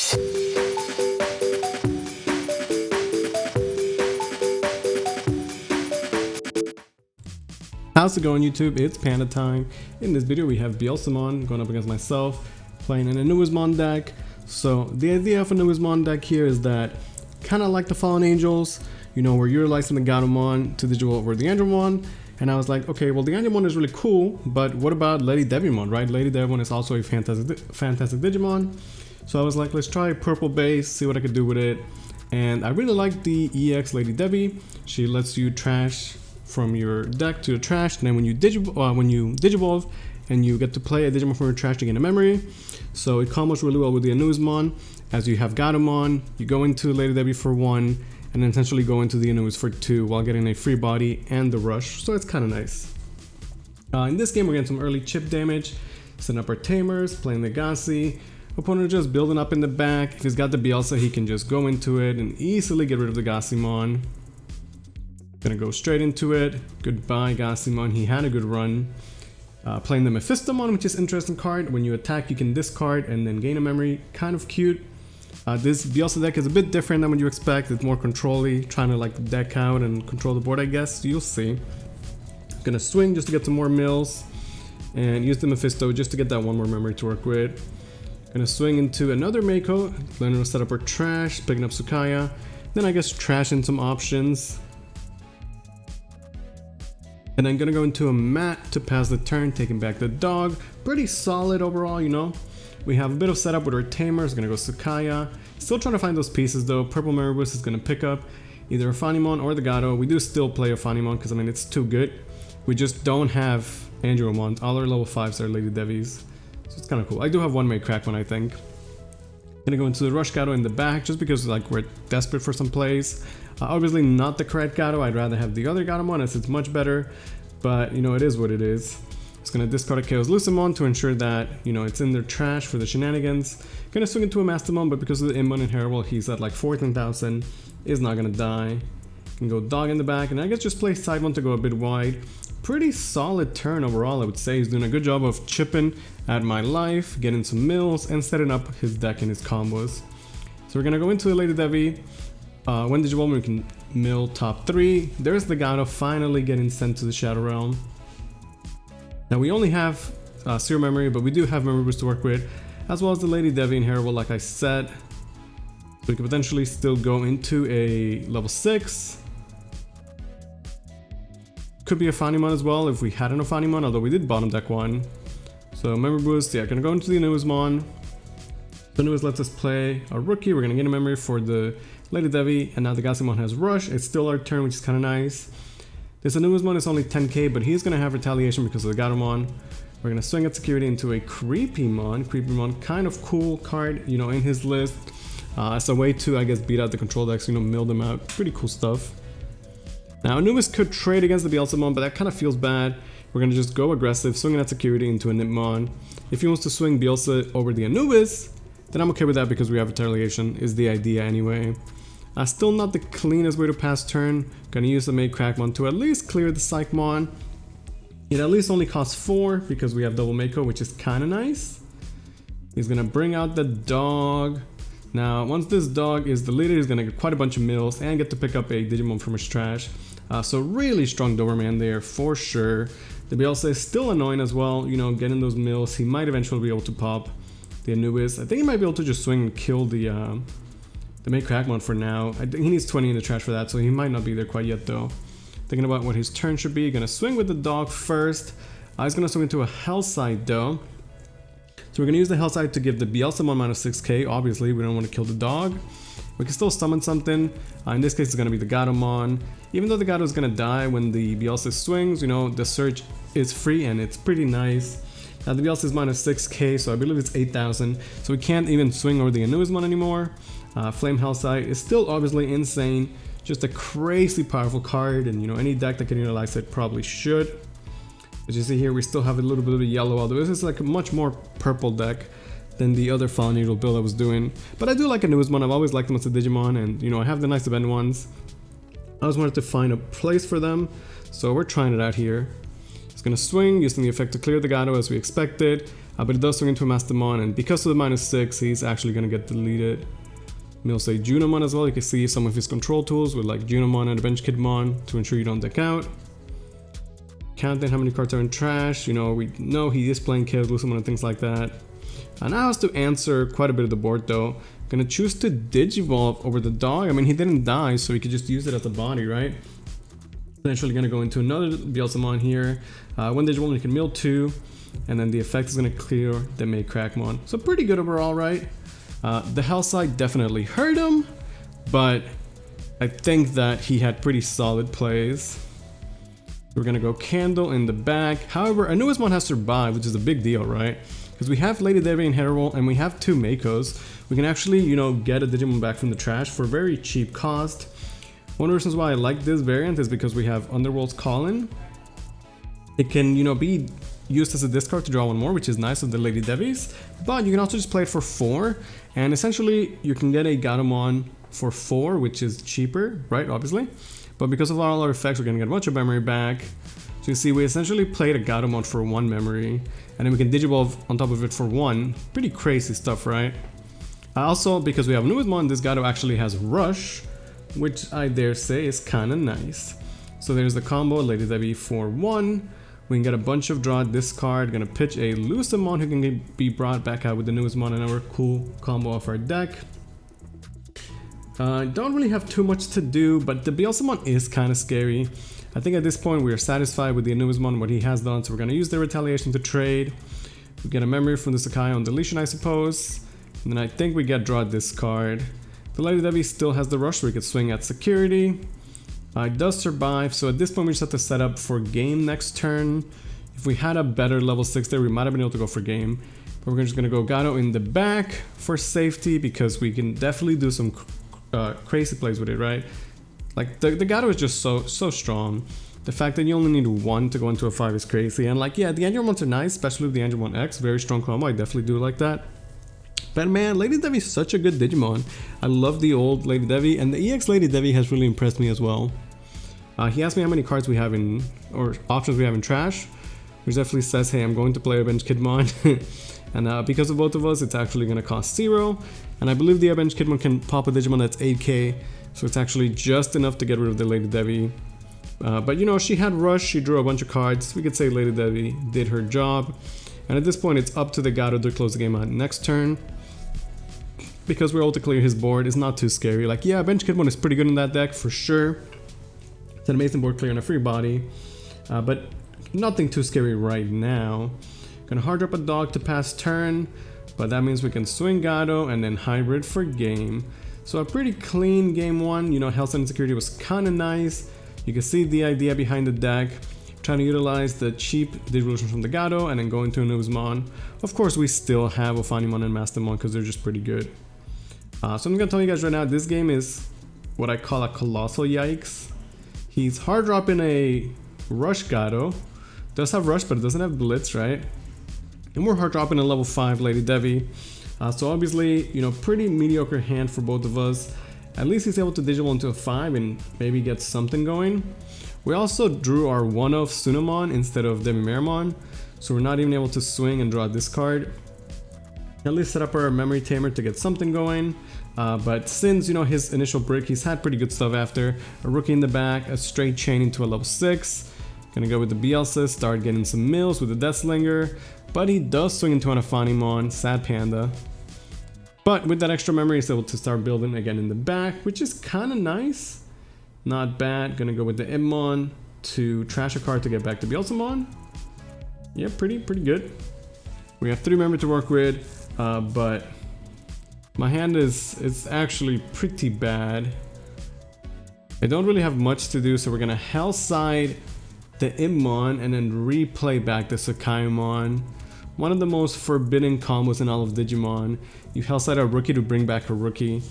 How's it going, YouTube? It's Panda time. In this video we have Beelzemon going up against myself, playing an Anubismon deck. So the idea of an Anubismon deck here is that, kind of like the Fallen Angels, you know, where you're utilizing the Gatomon to digital over the Andromon. And I was like, okay, well the Andromon is really cool, but what about Lady Devimon, right? Lady Devimon is also a fantastic Digimon. So I was like, let's try purple base, see what I could do with it. And I really like the EX Lady Devi. She lets you trash from your deck to the trash, and then when you digivolve and you get to play a Digimon from your trash to gain a memory. So it combos really well with the Anubismon. As you have Gatomon, you go into Lady Devi for 1, and then essentially go into the Anubis for 2 while getting a free body and the rush, so it's kind of nice. In this game we're getting some early chip damage, setting up our Tamers, playing the Gassi. Opponent just building up in the back. If he's got the Bielsa, he can just go into it and easily get rid of the Gassimon. Gonna go straight into it. Goodbye Gassimon, he had a good run. Playing the Mephistomon, which is an interesting card. When you attack you can discard and then gain a memory, kind of cute. This Bielsa deck is a bit different than what you expect. It's more control-y, trying to like deck out and control the board, I guess. You'll see. Gonna swing just to get some more mills and use the Mephisto just to get that one more memory to work with. Gonna swing into another Mako, then we'll set up our trash, picking up Tsukaya. Then I guess trash in some options. And then gonna go into a mat to pass the turn, taking back the dog. Pretty solid overall, you know. We have a bit of setup with our Tamers, gonna go Tsukaya. Still trying to find those pieces though. Purple Memory Boost is gonna pick up either a Fanimon or the Gato. We do still play a Fanimon because I mean it's too good. We just don't have Andromon. All our level 5s are Lady Devis. So it's kind of cool. I do have one May Crack one, I think. Gonna go into the Rush Gato in the back just because like we're desperate for some plays. Obviously not the correct Gato, I'd rather have the other Gatomon as it's much better, but you know, it is what it is. It's gonna discard a Chaos Luisthepanda to ensure that, you know, it's in their trash for the shenanigans. Gonna swing into a Mastamon, but because of the Inmon Inheritable, he's at like 14,000, is not gonna die. Can go Dog in the back, and I guess just play Sidemon to go a bit wide. Pretty solid turn overall, I would say. He's doing a good job of chipping at my life, getting some mills, and setting up his deck and his combos. So we're gonna go into the Lady Devi. When Digivolve, we can mill top 3. There's the Gato finally getting sent to the Shadow Realm. Now we only have 0 memory, but we do have memory boost to work with, as well as the Lady Devi Inheritable, like I said. So we could potentially still go into a level 6. Could be a Fanimon as well if we had an Fanimon, although we did bottom deck one. So memory boost, yeah, gonna go into the Anubismon. The Anubis lets us play a rookie. We're gonna get a memory for the Lady Devi, and now the Gassimon has Rush. It's still our turn, which is kind of nice. This Anubismon is only 10k, but he's gonna have Retaliation because of the Gatomon. We're gonna swing at security into a Creepymon. Creepymon, kind of cool card, you know, in his list. As a way to, I guess, beat out the control decks, you know, mill them out. Pretty cool stuff. Now Anubis could trade against the Beelzemon, but that kind of feels bad. We're gonna just go aggressive, swinging at security into a Nipmon. If he wants to swing Beelze over the Anubis, then I'm okay with that because we have Retaliation, is the idea anyway. Still not the cleanest way to pass turn. Gonna use the May Crackmon to at least clear the Psychmon. It at least only costs 4 because we have double Mako, which is kind of nice. He's gonna bring out the dog. Now, once this dog is deleted, he's gonna get quite a bunch of mills and get to pick up a Digimon from his trash. So really strong Doberman there for sure. The Bielsa is still annoying as well, you know, getting those mills. He might eventually be able to pop the Anubis. I think he might be able to just swing and kill the May Crackmon for now. I think he needs 20 in the trash for that, so he might not be there quite yet though. Thinking about what his turn should be. Gonna swing with the dog first. He's gonna swing into a Hellside though. So we're gonna use the Hellside to give the Beelzemon minus 6k. Obviously, we don't want to kill the dog. We can still summon something. In this case, it's gonna be the Gatomon. Even though the Gato is gonna die when the Bielsa swings, you know, the search is free and it's pretty nice. Now the Bielsa is minus 6k, so I believe it's 8,000. So we can't even swing over the Anubismon anymore. Flame Hellside is still obviously insane. Just a crazy powerful card, and you know, any deck that can utilize it probably should. As you see here, we still have a little bit of a yellow, although this is like a much more purple deck than the other Fallen Angel build I was doing. But I do like Anubismon. I've always liked them as a Digimon, and you know, I have the nice event ones. I just wanted to find a place for them, so we're trying it out here. It's gonna swing, using the effect to clear the Gato as we expected. but it does swing into a Mastamon, and because of the -6, he's actually going to get deleted. Mills a Junomon as well. You can see some of his control tools with like Junomon and a Bench Kidmon to ensure you don't deck out. Counting how many cards are in trash. You know, we know he is playing Chaos Luisthepanda and things like that. And now has to answer quite a bit of the board though. Gonna choose to Digivolve over the dog. I mean, he didn't die, so he could just use it as a body, right? Eventually gonna go into another Beelzemon here. When Digivolve, you can mill 2, and then the effect is gonna clear the May Crackmon. So pretty good overall, right? The Hell side definitely hurt him, but I think that he had pretty solid plays. We're gonna go Candle in the back. However, Anubismon has survived, which is a big deal, right? Because we have Lady Devi and Herald, and we have 2 Makos. We can actually, you know, get a Digimon back from the trash for a very cheap cost. One of the reasons why I like this variant is because we have Underworld's Call-In. It can, you know, be used as a discard to draw 1 more, which is nice of the Lady Devis. But you can also just play it for 4, and essentially you can get a Gatomon for 4, which is cheaper, right? Obviously. But because of all our effects, we're gonna get a bunch of memory back. So you see, we essentially played a Gatomon for 1 memory, and then we can Digivolve on top of it for 1. Pretty crazy stuff, right? Also, because we have Anubismon, this Gato actually has Rush, which I dare say is kind of nice. So there's the combo, Lady Devi for 1. We can get a bunch of draw this card. Gonna pitch a Luisthepanda who can be brought back out with the Anubismon and our cool combo of our deck. Don't really have too much to do, but the Beelzemon is kind of scary. I think at this point we are satisfied with the Anubismon, what he has done, so we're going to use the retaliation to trade. We get a memory from the Sakai on deletion, I suppose. And then I think we get draw this card. The Lady Devi still has the rush, so we could swing at security. It does survive, so at this point we just have to set up for game next turn. If we had a better level 6 there, we might have been able to go for game. But we're just going to go Gato in the back for safety, because we can definitely do some crazy plays with it, right? Like the Gato is just so strong. The fact that you only need 1 to go into a 5 is crazy. And like, yeah, the Angelmons are nice, especially with the Angelmon X. Very strong combo. I definitely do like that. But man, Lady Devi is such a good Digimon. I love the old Lady Devi, and the EX Lady Devi has really impressed me as well. He asked me how many cards we have in, or options we have in trash, which definitely says, hey, I'm going to play a Bench Kidmon. And because of both of us, it's actually going to cost 0. And I believe the Bench Kidmon can pop a Digimon that's 8k, so it's actually just enough to get rid of the Lady Devi. But you know, she had Rush, she drew a bunch of cards. We could say Lady Devi did her job. And at this point, it's up to the Gato to close the game out next turn. Because we're able to clear his board, it's not too scary. Like, yeah, Bench Kidmon is pretty good in that deck, for sure. It's an amazing board clear on a free body. But nothing too scary right now. Gonna hard drop a dog to pass turn, but that means we can swing Gato and then hybrid for game. So a pretty clean game 1. You know, health and security was kind of nice. You can see the idea behind the deck. Trying to utilize the cheap Digivolution from the Gato and then go into Anubismon. Of course, we still have Ophanimon and Mastamon because they're just pretty good. So I'm gonna tell you guys right now, this game is what I call a colossal yikes. He's hard dropping a Rush Gato. Does have Rush, but it doesn't have Blitz, right? And we're hard dropping a level 5 Lady Devi. So obviously, you know, pretty mediocre hand for both of us. At least he's able to Digivolve into a 5 and maybe get something going. We also drew our 1-of Sunamon instead of Demimeramon, so we're not even able to swing and draw this card. At least set up our Memory Tamer to get something going. But since, you know, his initial break, he's had pretty good stuff after. A Rookie in the back, a straight chain into a level 6. Gonna go with the Beelzemon, start getting some mills with the Deathslinger. But he does swing into an Ophanimon, sad panda. But with that extra memory, he's able to start building again in the back, which is kind of nice. Not bad. Gonna go with the Immon to trash a card to get back to Beelzemon. Yeah, pretty good. We have 3 memory to work with, but my hand is actually pretty bad. I don't really have much to do, so we're gonna Hellside the Immon and then replay back the Sakaimon. One of the most forbidden combos in all of Digimon. You Hellside a rookie to bring back a rookie.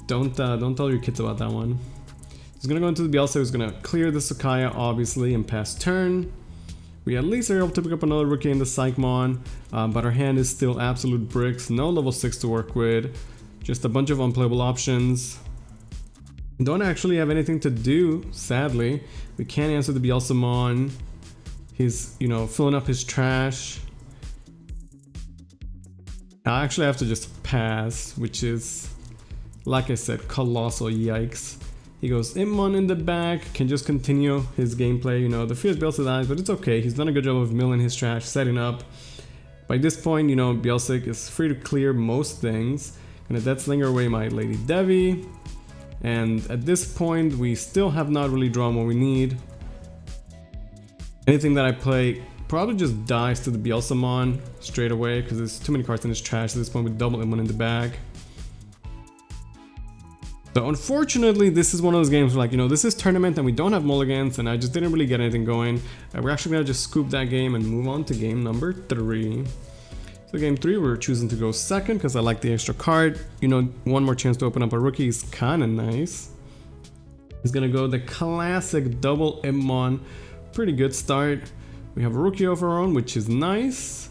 Don't tell your kids about that one. He's gonna go into the Beelzemon, who's gonna clear the Sakaya obviously and pass turn. We at least are able to pick up another rookie in the Psychmon, but our hand is still absolute bricks. No level 6 to work with. Just a bunch of unplayable options. Don't actually have anything to do, sadly. We can't answer the Beelzemon. He's, you know, filling up his trash. I actually have to just pass, which is, like I said, colossal yikes. He goes Imon in the back, can just continue his gameplay, you know, the Fierce Beelzemon dies, but it's okay. He's done a good job of milling his trash, setting up. By this point, you know, Beelzemon is free to clear most things. Gonna Death Slinger away my Lady Devi. And at this point, we still have not really drawn what we need. Anything that I play probably just dies to the Beelzemon straight away because there's too many cards in his trash at this point with double Imon in the bag. So unfortunately, this is one of those games where, like, you know, this is tournament and we don't have mulligans and I just didn't really get anything going. We're actually gonna just scoop that game and move on to game number 3. So game 3, we're choosing to go second because I like the extra card. You know, one more chance to open up a rookie is kind of nice. He's gonna go the classic double Imon. Pretty good start. We have a rookie of our own, which is nice.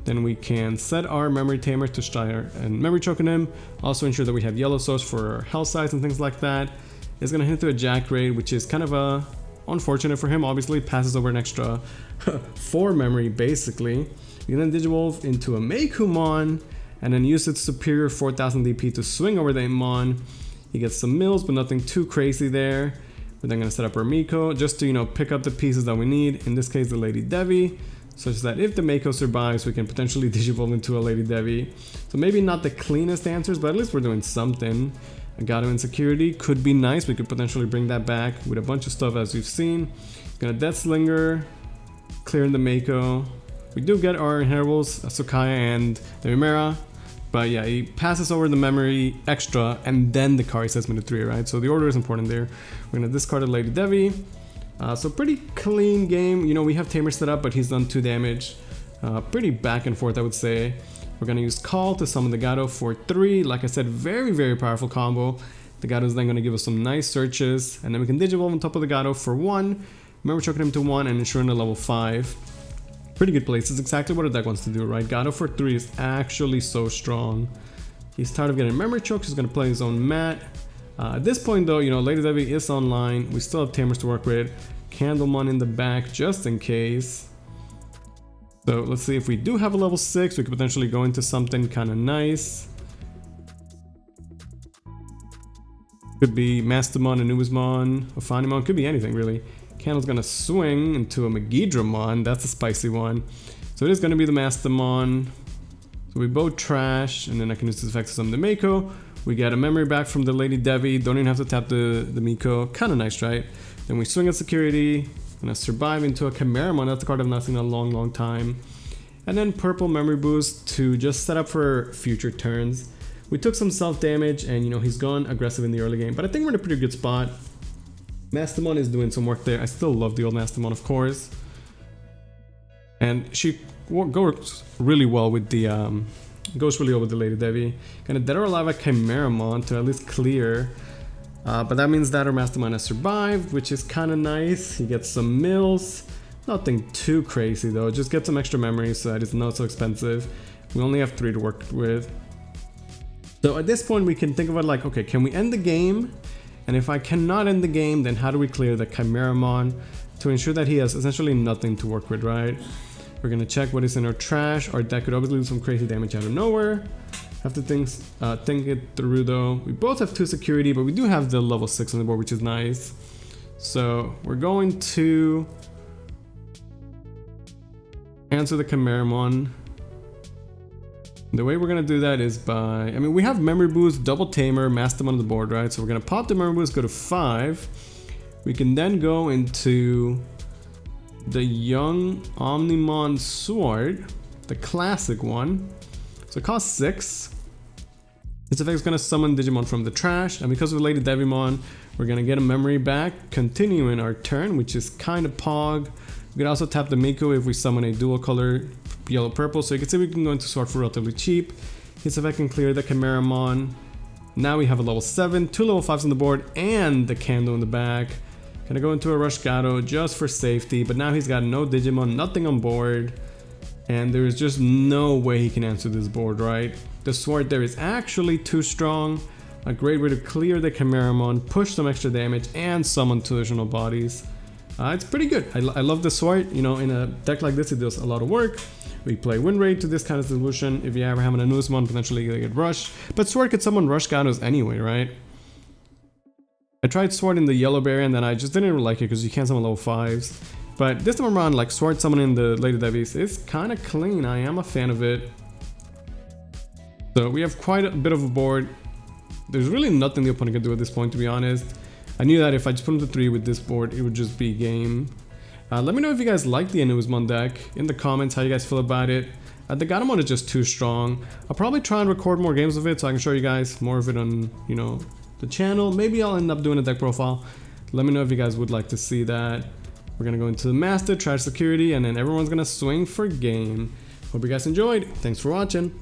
Then we can set our memory tamer to start and memory choking him. Also ensure that we have yellow source for health size and things like that. It's gonna hit to a Jack raid, which is kind of unfortunate for him. Obviously, passes over an extra 4 memory basically. You can then Digivolve into a Meikumon and then use its superior 4000 DP to swing over the Imon. He gets some mills, but nothing too crazy there. We're then gonna set up our Miko just to, you know, pick up the pieces that we need. In this case, the Lady Devi. Such that if the Mako survives, we can potentially Digivolve into a Lady Devi. So maybe not the cleanest answers, but at least we're doing something. A Gato Insecurity could be nice. We could potentially bring that back with a bunch of stuff as we've seen. Gonna Death Slinger, clearing the Mako. We do get our inheritables, Sukaya and the Mimera. But yeah, he passes over the memory extra and then the card says minute 3, right? So the order is important there. We're gonna discard a Lady Devi. So pretty clean game. You know, we have Tamer set up, but he's done 2 damage. Pretty back and forth, I would say. We're gonna use Call to summon the Gato for 3. Like I said, very, very powerful combo. The Gato is then gonna give us some nice searches, and then we can Digivolve on top of the Gato for 1. Remember choking him to 1 and ensuring a level 5. Pretty good place. It's exactly what a deck wants to do, right? Gato for 3 is actually so strong. He's tired of getting memory chokes. He's gonna play his own mat. At this point though, you know, Lady Devi is online. We still have Tamers to work with. Candlemon in the back just in case. So let's see, if we do have a level 6, we could potentially go into something kind of nice. Could be Mastermon, Anubismon, Ophanimon, could be anything really. Candle's gonna swing into a Megidramon, that's a spicy one. So it is gonna be the Mastermon. So we both trash, and then I can use this effect to summon the Mako. We get a memory back from the Lady Devi, don't even have to tap the Miko, kinda nice, right? Then we swing at security, gonna survive into a Chimeramon, that's a card I've not seen in a long, long time. And then purple memory boost to just set up for future turns. We took some self damage and, you know, he's gone aggressive in the early game, but I think we're in a pretty good spot. Mastermon is doing some work there. I still love the old Mastermon, of course. And she goes really well with the Lady Devi. Gonna Dead or Alive a Chimeramon to at least clear. But that means that our Mastermind has survived, which is kind of nice. He gets some mills. Nothing too crazy though. Just get some extra memory so that it's not so expensive. We only have 3 to work with. So at this point we can think of it like, okay, can we end the game? And if I cannot end the game, then how do we clear the Chimeramon to ensure that he has essentially nothing to work with, right? We're gonna check what is in our trash. Our deck could obviously do some crazy damage out of nowhere. Have to think it through though. We both have 2 security, but we do have the level 6 on the board, which is nice. So we're going to answer the Chimeramon. The way we're gonna do that is by, I mean, we have memory boost, double tamer, Mastermon on the board, right? So we're gonna pop the memory boost, go to 5. We can then go into the young Omnimon Sword, the classic one. So it costs 6. This effect is gonna summon Digimon from the trash, and because of Lady Devimon, we're gonna get a memory back, continuing our turn, which is kind of pog. We can also tap the Miko if we summon a dual color yellow-purple, so you can see we can go into Sword for relatively cheap. His effect can clear the Chimeramon. Now we have a level 7, 2 level 5s on the board, and the candle in the back. Gonna go into a Rush Gato just for safety, but now he's got no Digimon, nothing on board, and there's just no way he can answer this board, right? The Sword there is actually too strong. A great way to clear the Chimeramon, push some extra damage, and summon 2 additional bodies. It's pretty good. I love the Sword. You know, in a deck like this, it does a lot of work. We play win rate to this kind of solution. If you ever have an Anubismon, potentially you get rushed. But Sword could summon Rush Gatos anyway, right? I tried Sword in the yellow berry and then I just didn't really like it because you can't summon level 5s. But this time around, like Sword summoning the Lady Devies is kind of clean. I am a fan of it. So we have quite a bit of a board. There's really nothing the opponent can do at this point, to be honest. I knew that if I just put him to 3 with this board, it would just be game. Let me know if you guys like the Anubismon deck in the comments, how you guys feel about it. The Gatomon is just too strong. I'll probably try and record more games of it so I can show you guys more of it on, you know, the channel. Maybe I'll end up doing a deck profile. Let me know if you guys would like to see that. We're gonna go into the Master, Trash Security, and then everyone's gonna swing for game. Hope you guys enjoyed. Thanks for watching.